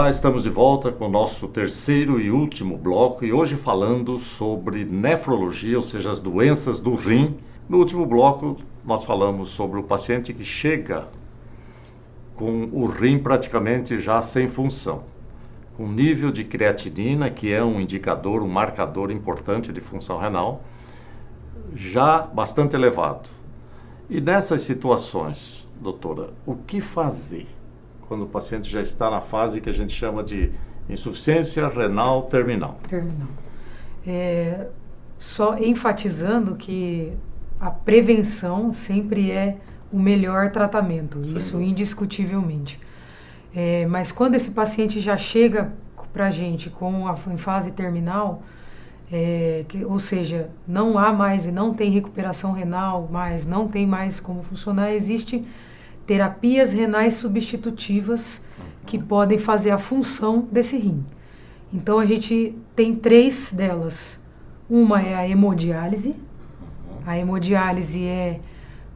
Olá, estamos de volta com o nosso terceiro e último bloco e hoje falando sobre nefrologia, ou seja, as doenças do rim. No último bloco nós falamos sobre o paciente que chega com o rim praticamente já sem função, com nível de creatinina, que é um indicador, um marcador importante de função renal, já bastante elevado. E nessas situações, doutora, o que fazer quando o paciente já está na fase que a gente chama de insuficiência renal terminal? Só enfatizando que a prevenção sempre é o melhor tratamento, Sim. Isso indiscutivelmente. Mas quando esse paciente já chega para a gente em fase terminal, ou seja, não há mais e não tem recuperação renal, mas não tem mais como funcionar, existe terapias renais substitutivas que podem fazer a função desse rim. Então a gente tem 3 delas. Uma é a hemodiálise. A hemodiálise é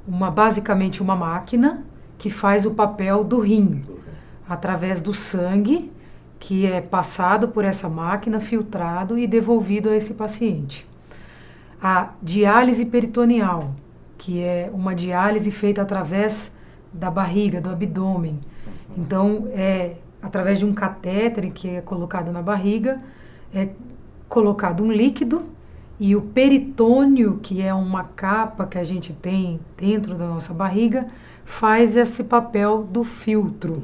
basicamente uma máquina que faz o papel do rim, através do sangue, que é passado por essa máquina, filtrado e devolvido a esse paciente. A diálise peritoneal, que é uma diálise feita através da barriga, do abdômen. Então, através de um catéter que é colocado na barriga, é colocado um líquido e o peritônio, que é uma capa que a gente tem dentro da nossa barriga, faz esse papel do filtro.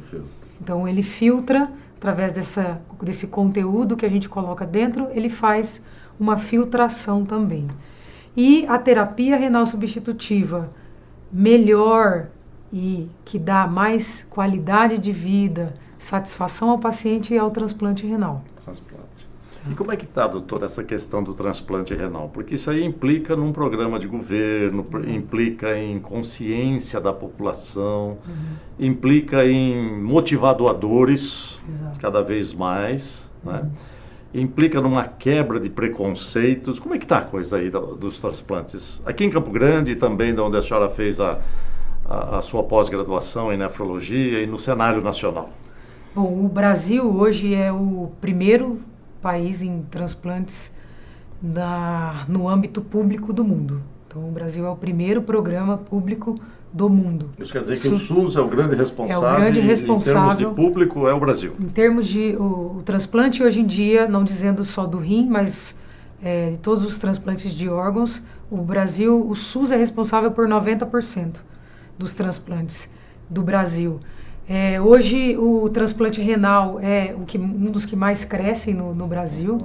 Então, ele filtra, através desse conteúdo que a gente coloca dentro, ele faz uma filtração também. E a terapia renal substitutiva melhor e que dá mais qualidade de vida, satisfação ao paciente e ao transplante renal. Transplante. E como é que está, doutor, essa questão do transplante renal? Porque isso aí implica num programa de governo, implica em consciência da população, implica em motivar doadores cada vez mais, né? Implica numa quebra de preconceitos. Como é que está a coisa aí dos transplantes? Aqui em Campo Grande, também de onde a senhora fez a sua pós-graduação em nefrologia e no cenário nacional? Bom, o Brasil hoje é o primeiro país em transplantes no âmbito público do mundo. Então, o Brasil é o primeiro programa público do mundo. Isso quer dizer que o SUS é o grande responsável, em termos de público, é o Brasil. Em termos de o transplante hoje em dia, não dizendo só do rim, mas de todos os transplantes de órgãos, o SUS é responsável por 90% dos transplantes do Brasil. Hoje o transplante renal é um dos que mais crescem no Brasil.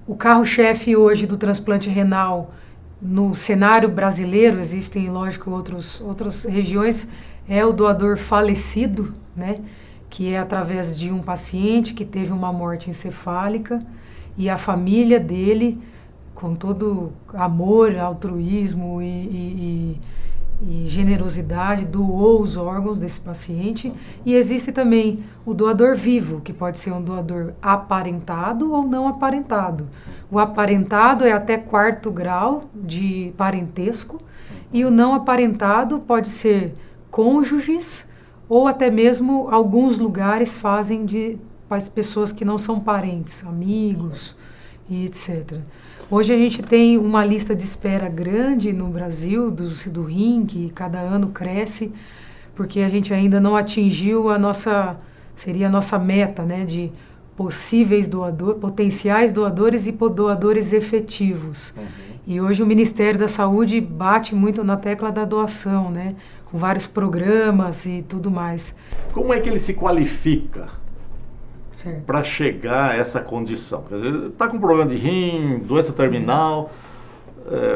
O carro-chefe hoje do transplante renal no cenário brasileiro, existem, lógico, outras regiões, é o doador falecido, né? Que é através de um paciente que teve uma morte encefálica e a família dele, com todo amor, altruísmo e generosidade, doou os órgãos desse paciente. E existe também o doador vivo, que pode ser um doador aparentado ou não aparentado. O aparentado é até 4º grau de parentesco e o não aparentado pode ser cônjuges ou até mesmo alguns lugares fazem de pessoas que não são parentes, amigos e etc. Hoje a gente tem uma lista de espera grande no Brasil do rim, que cada ano cresce, porque a gente ainda não atingiu seria a nossa meta, né, de potenciais doadores e doadores efetivos. E hoje o Ministério da Saúde bate muito na tecla da doação, né, com vários programas e tudo mais. Como é que ele se qualifica para chegar a essa condição? Quer dizer, está com problema de rim, doença terminal,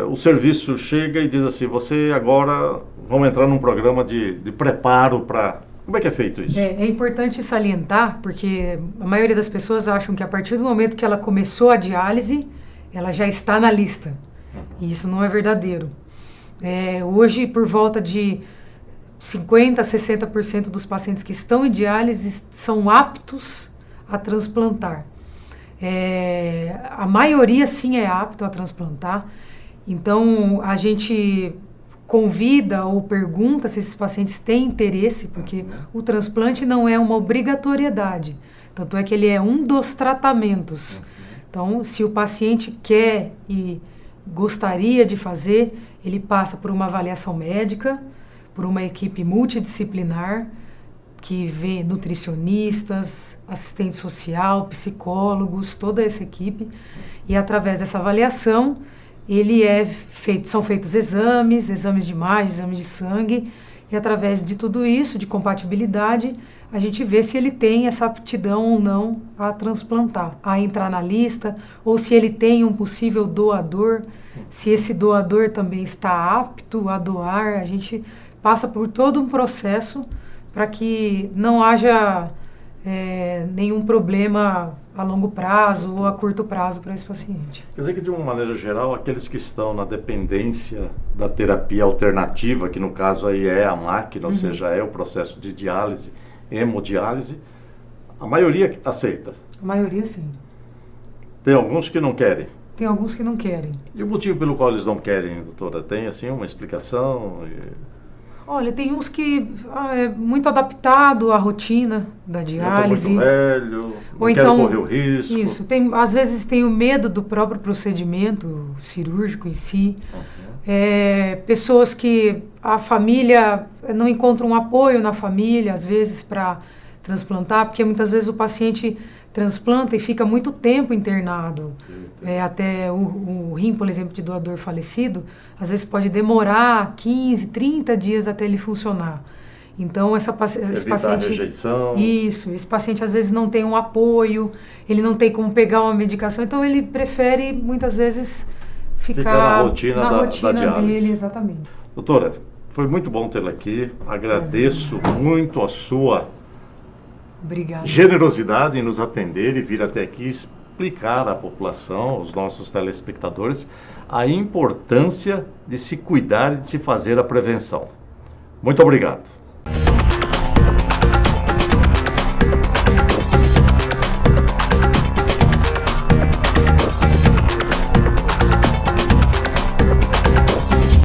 o serviço chega e diz assim, você agora vamos entrar num programa de preparo para... Como é que é feito isso? É importante salientar, porque a maioria das pessoas acham que a partir do momento que ela começou a diálise, ela já está na lista. E isso não é verdadeiro. Hoje, por volta de 50% a 60% dos pacientes que estão em diálise são aptos a transplantar. A maioria sim é apto a transplantar. Então a gente convida ou pergunta se esses pacientes têm interesse, porque o transplante não é uma obrigatoriedade. Tanto é que ele é um dos tratamentos. Então, se o paciente quer e gostaria de fazer, ele passa por uma avaliação médica, por uma equipe multidisciplinar, que vê nutricionistas, assistente social, psicólogos, toda essa equipe. E através dessa avaliação, são feitos exames de imagem, exames de sangue, e através de tudo isso, de compatibilidade, a gente vê se ele tem essa aptidão ou não a transplantar, a entrar na lista, ou se ele tem um possível doador, se esse doador também está apto a doar. A gente passa por todo um processo para que não haja nenhum problema a longo prazo ou a curto prazo para esse paciente. Quer dizer que, de uma maneira geral, aqueles que estão na dependência da terapia alternativa, que no caso aí é a máquina, ou seja, é o processo de diálise, hemodiálise, a maioria aceita? A maioria, sim. Tem alguns que não querem? Tem alguns que não querem. E o motivo pelo qual eles não querem, doutora? Tem, assim, uma explicação? Olha, tem uns que é muito adaptado à rotina da diálise. Já estou muito velho, ou não então, quero correr o risco. Isso, às vezes tem o medo do próprio procedimento cirúrgico em si. Pessoas que a família não encontra um apoio na família, às vezes, para transplantar, porque muitas vezes o paciente transplanta e fica muito tempo internado. Até o rim, por exemplo, de doador falecido, às vezes pode demorar 15, 30 dias até ele funcionar. Então, esse paciente... a rejeição. Isso, esse paciente às vezes não tem um apoio, ele não tem como pegar uma medicação, então ele prefere, muitas vezes, ficar na rotina da diálise. Dele, exatamente. Doutora, foi muito bom tê-la aqui. Agradeço muito a sua Obrigada. Generosidade em nos atender e vir até aqui explicar à população, aos nossos telespectadores, a importância de se cuidar e de se fazer a prevenção. Muito obrigado.